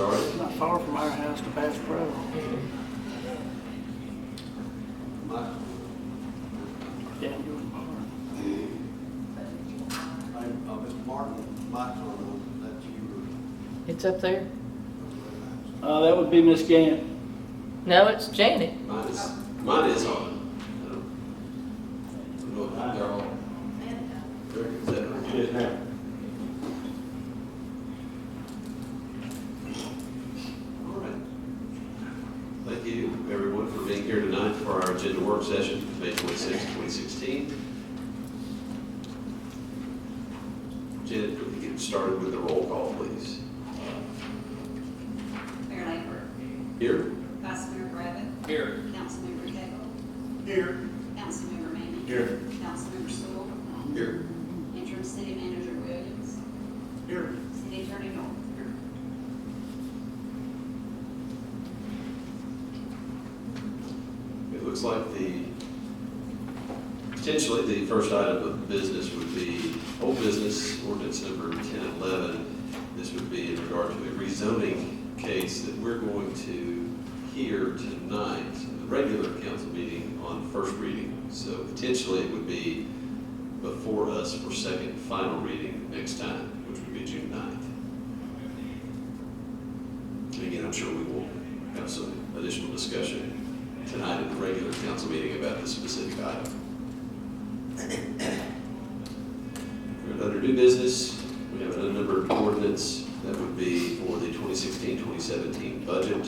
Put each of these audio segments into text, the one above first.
started. Not far from our house to Bass Pro. Daniel Park. Mr. Martin, Mike's on that you It's up there. That would be Miss Gant. No, it's Janet. Mine is on. I don't know if they're all. Rick, is that right? It is now. All right. Thank you, everyone, for being here tonight for our agenda work session, May 26, 2016. Janet, could we get started with the roll call, please? Mayor Lambert. Here? Vice Mayor Griffin. Here. Councilmember Cagle. Here. Councilmember Manning. Here. Councilmember Sewell. Here. Interim City Manager Williams. Here. City Attorney Norton. It looks like potentially the first item of business would be old business, ordinance number 1011. This would be in regard to a rezoning case that we're going to hear tonight in the regular council meeting on first reading. So potentially it would be before us for second final reading next time, which would be June 9th. And again, I'm sure we will have some additional discussion tonight in the regular council meeting about this specific item. Under new business, we have an unnumbered ordinance that would be for the 2016-2017 budget,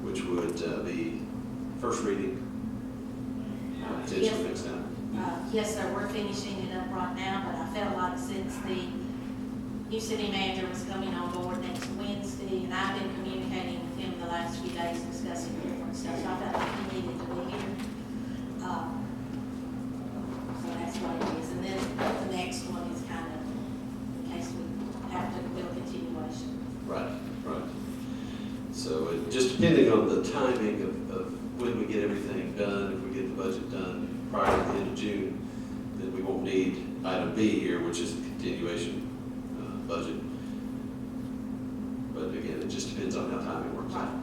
which would be first reading, potentially next time. Yes, sir, we're finishing it up right now, but I felt like since the new city manager was coming on board next Wednesday, and I've been communicating with him the last few days discussing different stuff, so I felt like he needed to be here. So that's what it is. And then the next one is kind of, in case we have to do a continuation. Right, right. So it just depending on the timing of when we get everything done, if we get the budget done prior to the end of June, then we won't need item B here, which is the continuation budget. But again, it just depends on how timing works out.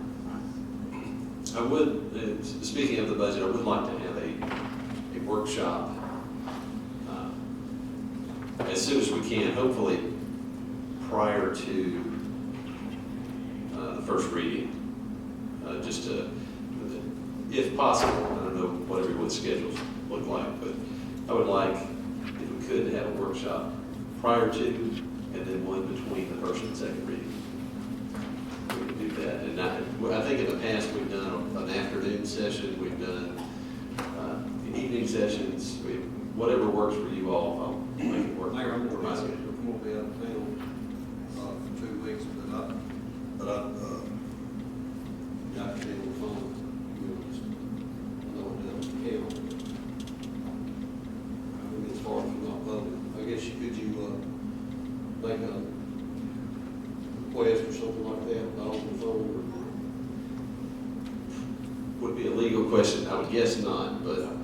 I would, speaking of the budget, I would like to have a workshop as soon as we can, hopefully prior to the first reading, just to, if possible, I don't know what everyone's schedules look like, but I would like, if we could, have a workshop prior to, and then one between the first and second reading. We could do that, and I think in the past we've done an afternoon session, we've done evening sessions, whatever works for you all, I'll make it work Mayor, I'm for my schedule. going to be out of town for 2 weeks, but I got you on the phone. You know, just know it doesn't count. I mean, as far as not public, I guess could you make a request or something like that on the phone? Would be a legal question, I would guess not, but.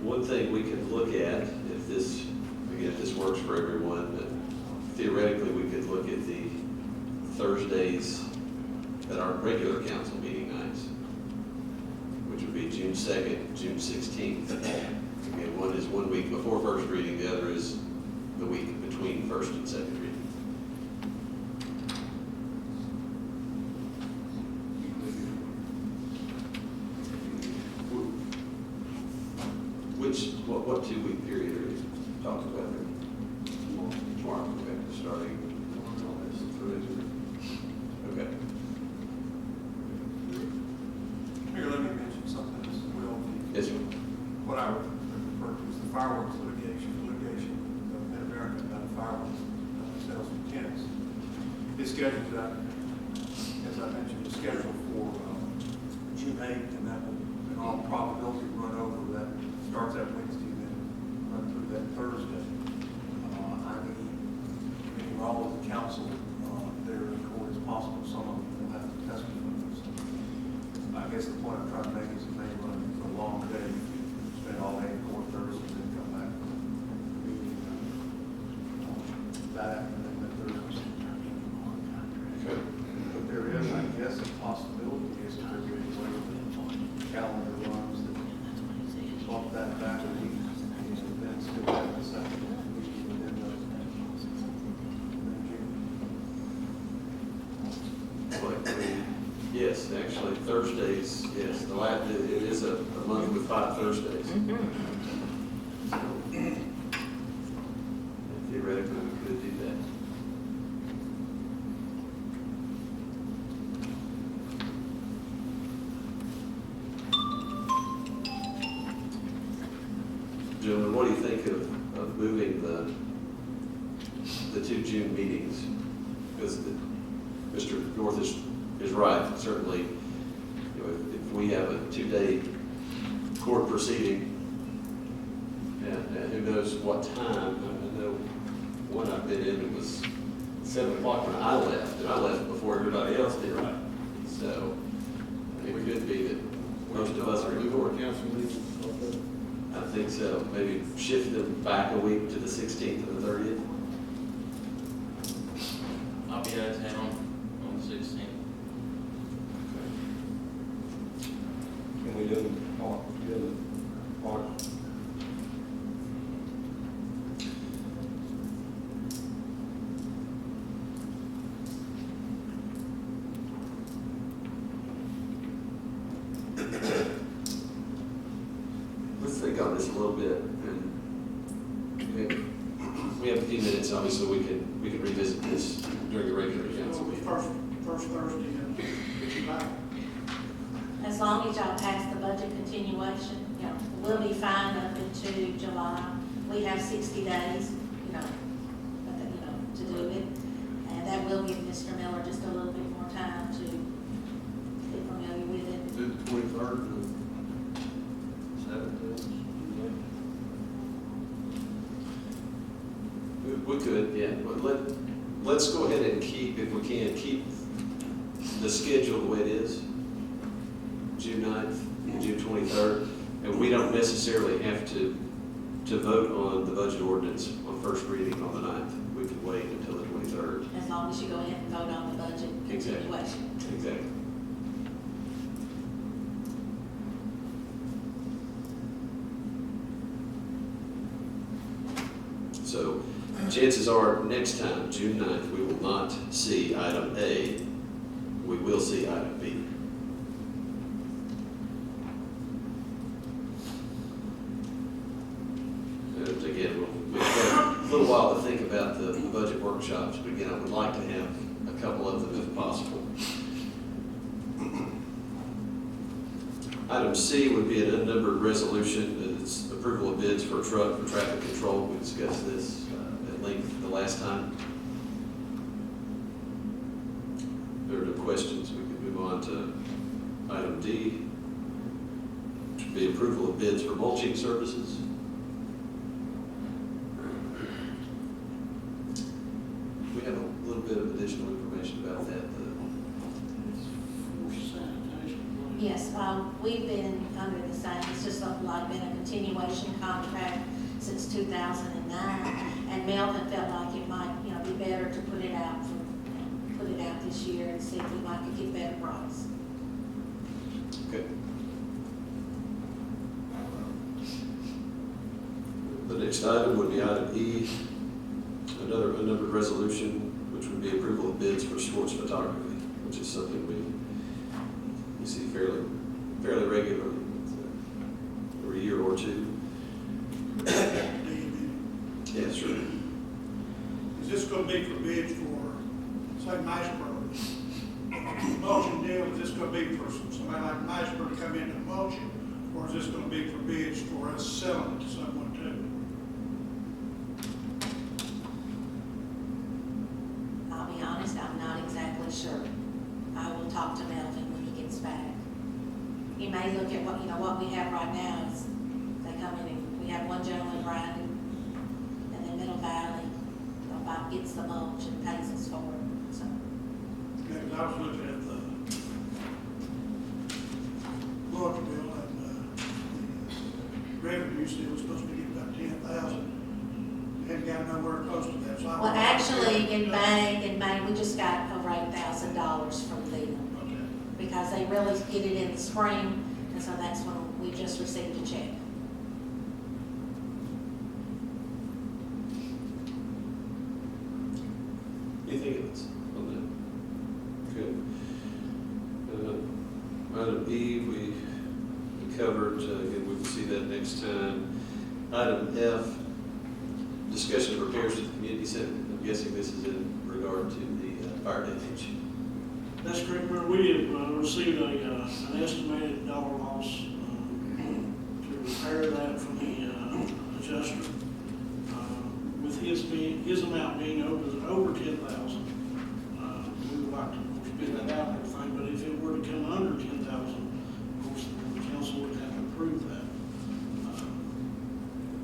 One thing we could look at, if this works for everyone, but theoretically, we could look at the Thursdays that are regular council meeting nights, which would be June 2nd, June 16th. Again, one is 1 week before first reading, the other is the week between first and second reading. What 2 week period are you talking about there? Tomorrow, okay, starting. Okay. Mayor, let me mention something as well. Yes, sir. What I refer to as the fireworks litigation in America about fireworks sales from tenants. It's scheduled, as I mentioned, it's scheduled for June 8th, and that will, in all probability, run over that, starts that Wednesday, then run through that Thursday. I need meeting all of the council there in court as possible. Some of them will have to testify. So I guess the point I'm trying to make is it may run for a long day. Spend all day in court, 30 like Thursdays, yes, it is a month with 5 Thursdays. Mhm. Theoretically, we could do that. Gentlemen, what do you think of moving the 2 June meetings? Because Mr. North is right, certainly, you know, if we have a 2-day court proceeding, and who knows what time, I know one I've been in, it was 7 o'clock when I left, and I left before everybody else did. Right. So, it could be that most of us are in court. Council meeting, okay. I think so, maybe shift them back a week to the 16th and the 30th. I'll be out of town on the 16th. Can we do it on, Let's think on this a little bit, and we have a few minutes, obviously, we can revisit this during the regular council meeting. First Thursday in July. As long as y'all pass the budget continuation, you know, we'll be fine up into July. We have 60 days, to do it. And that will give Mr. Miller just a little bit more time to get familiar with it. do the 23rd to 17th? We could, yeah, but let's go ahead and keep, if we can, keep the schedule the way it is, June 9th and June 23rd, and we don't necessarily have to vote on the budget ordinance on first reading on the 9th. We can wait until the 23rd. As long as you go ahead and vote on the budget Exactly. continuation. Exactly. So chances are, next time, June 9th, we will not see item A, we will see item B. And again, we've got a little while to think about the budget workshops, but again, I would like to have a couple of them if possible. Item C would be an unnumbered resolution. It's approval of bids for a truck for traffic control. We discussed this at length the last time. If there are no questions, we can move on to item D, which would be approval of bids for mulching services. We have a little bit of additional information about that. Yes, we've been under the same, it's just like been a continuation contract since 2009. And Melvin felt like it might, be better to put it out this year and see if we might could get better price. Okay. The next item would be item E, another unnumbered resolution, which would be approval of bids for sports photography, which is something we see fairly regularly, every year or two. Yeah, sure. Is this gonna be for bids for, say, Maceburg? Mulching deal, is this gonna be for somebody like Maceburg to come into mulching? Or is this gonna be for bids for us selling it to someone too? I'll be honest, I'm not exactly sure. I will talk to Melvin when he gets back. He may look at what we have right now is, they come in and we have one gentleman, Brandon, and then Middle Valley, gets the mulch and pays us for it, so. Yeah, 'cause I was looking at the mulch bill and, the revenue still was supposed to be about 10,000. Hadn't got nowhere close to that, so I. Well, actually, in May, we just got over $8,000 from them, Okay. because they really get it in the spring, and so that's when we just received a check. Anything else on that? Good. covered, again, we will see that next time. Item F, discussion of repairs to the community center. I'm guessing this is in regard to the fire damage. That's correct, Mayor. We have received an estimated dollar loss to repair that from the adjuster. With his amount being over 10,000, we would like to bid that out and everything, but if it were to come under 10,000, of course, the council would have to approve that.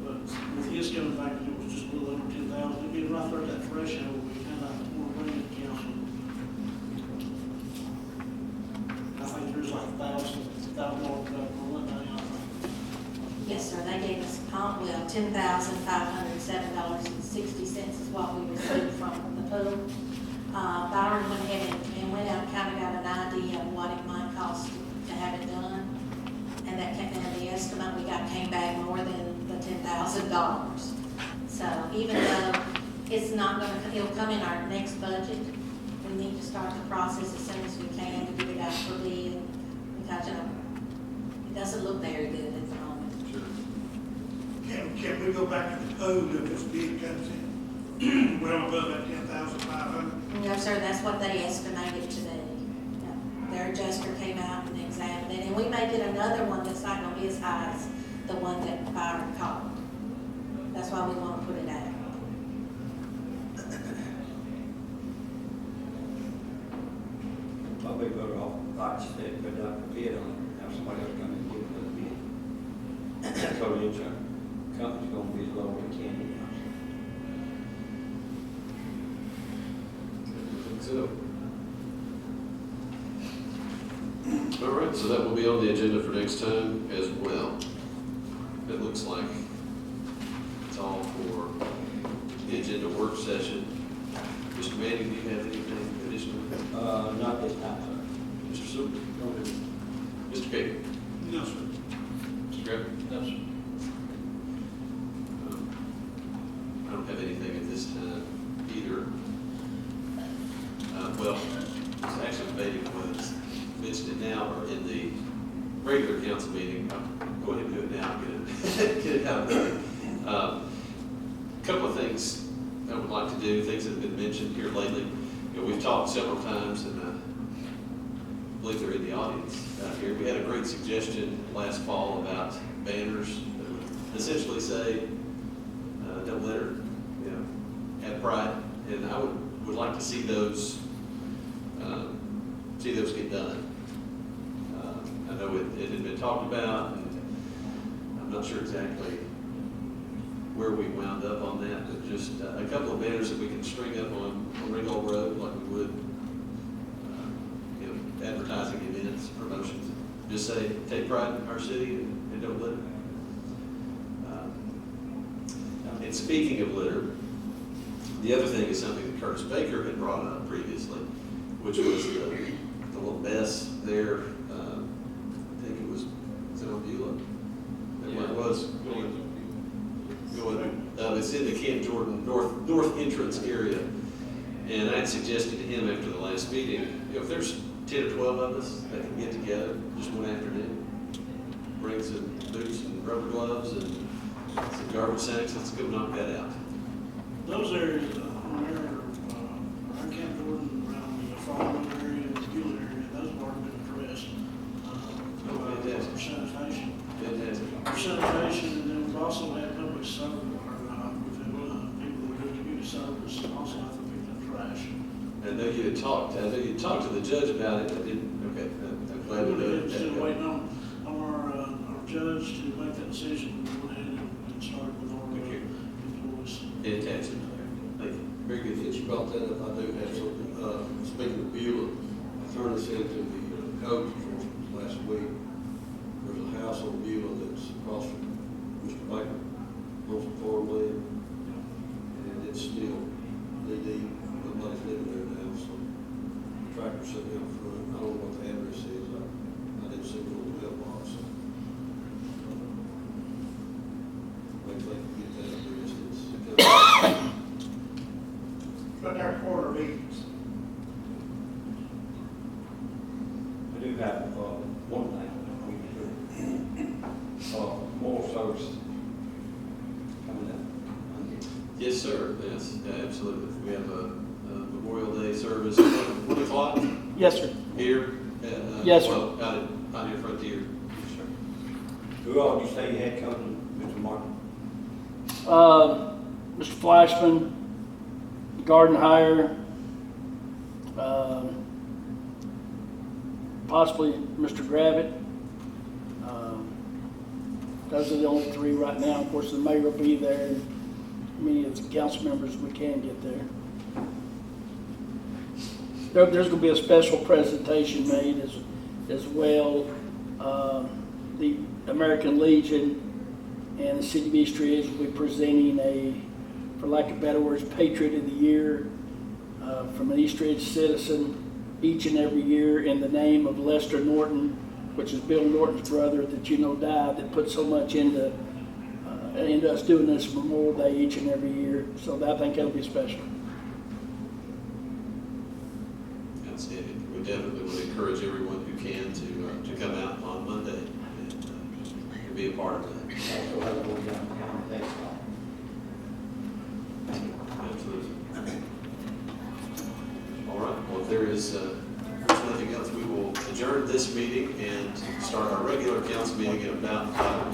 But with his coming back, it was just a little over 10,000, it'd be right there at that threshold, we kind of want to bring it to council. I think there's like $1,000 on that now, I think. Yes, sir, they gave us, $10,507.60 is what we received from the pool. Byron went ahead and went out and kind of got an idea of what it might cost to have it done. And that came, and the estimate we got came back more than the $10,000. So even though it's not gonna, it'll come in our next budget, we need to start the process as soon as we can to get it out for bid. Because, it doesn't look very good at the moment. Sure. Can we go back to the code if this bid comes in well above that 10,500? No, sir, that's what they estimated to be. Yeah. Their adjuster came out and examined it, and we may get another one that's not gonna be as high as the one that Byron called. That's why we wanna put it out. Probably better off, like I said, put out the bid on it, have somebody else come in and give it a bid. So the insurance company's gonna be as low as they can. So. All right, so that will be on the agenda for next time as well. It looks like it's all for the agenda work session. Mr. Manning, do you have anything additional? Not this time, sir. Mr. Sewell? Mr. King? No, sir. Mr. Graham? No, sir. I don't have anything at this time either. Well, it's actually debating whether it's mentioned it now or in the regular council meeting. I'll go ahead and do it now, get it out of there. Couple of things I would like to do, things that have been mentioned here lately. You know, we've talked several times, and I believe they're in the audience out here. We had a great suggestion last fall about banners that would essentially say, don't litter, you know, have pride. And I would like to see those get done. I know it had been talked about, and I'm not sure exactly where we wound up on that, but just a couple of banners that we can string up on Ringgold Road like we would, advertising events, promotions. Just say, take pride in our city and don't litter. And speaking of litter, the other thing is something that Curtis Baker had brought up previously, which was the little mess there. I think it was on Beulah. It was going, it's in the Camp Jordan north entrance area. And I had suggested to him after the last meeting, if there's 10 or 12 of us that can get together just one afternoon, bring some boots and rubber gloves and some garbage sacks, let's go knock that out. Those areas, around Camp Jordan, around the Farm area, the Beulah area, those have already been addressed. Fantastic. For sanitation. Fantastic. For sanitation, and then we've also had public service, we've had people that do community service, also have to pick up trash. I know you had talked to the judge about it, I didn't, okay, I'm glad to know that. Still waiting on our judge to make that decision, we went ahead and started with our employees. Fantastic. Thank you. Very good. Since you brought that up, I do have something, speaking of Beulah, attorney said to the coach last week, there's a house on Beulah that's across from Mr. Baker, on some farmland, and it's still knee-deep, nobody's living there now, so the tractor's sitting out front, I don't know what the address is, I didn't see it on the mailbox, so. Maybe they can get that addressed, it's. But our quarter meetings. I do have, one thing we can do. Yes, sir, yes, yeah, absolutely. We have a Memorial Day service, 1 o'clock Yes, sir. here. Yes, sir. Well, out in Frontier. Yes, sir. Who all did you say you had coming, Mr. Martin? Mr. Flashman, Garden Hire, possibly Mr. Gravitt. Those are the only three right now. Of course, the mayor will be there, and many of the council members we can get there. There's going to be a special presentation made as well. The American Legion and the City of East Ridge will be presenting for lack of better words, Patriot of the Year from an East Ridge citizen each and every year in the name of Lester Norton, which is Bill Norton's brother that you know died, that put so much into us doing this Memorial Day each and every year. So I think that'll be special. Outstanding. We definitely would encourage everyone who can to come out on Monday and be a part of that. Also have a little young county, thanks, Absolutely. All right, well, if there is nothing else, we will adjourn this meeting and start our regular council meeting at about 5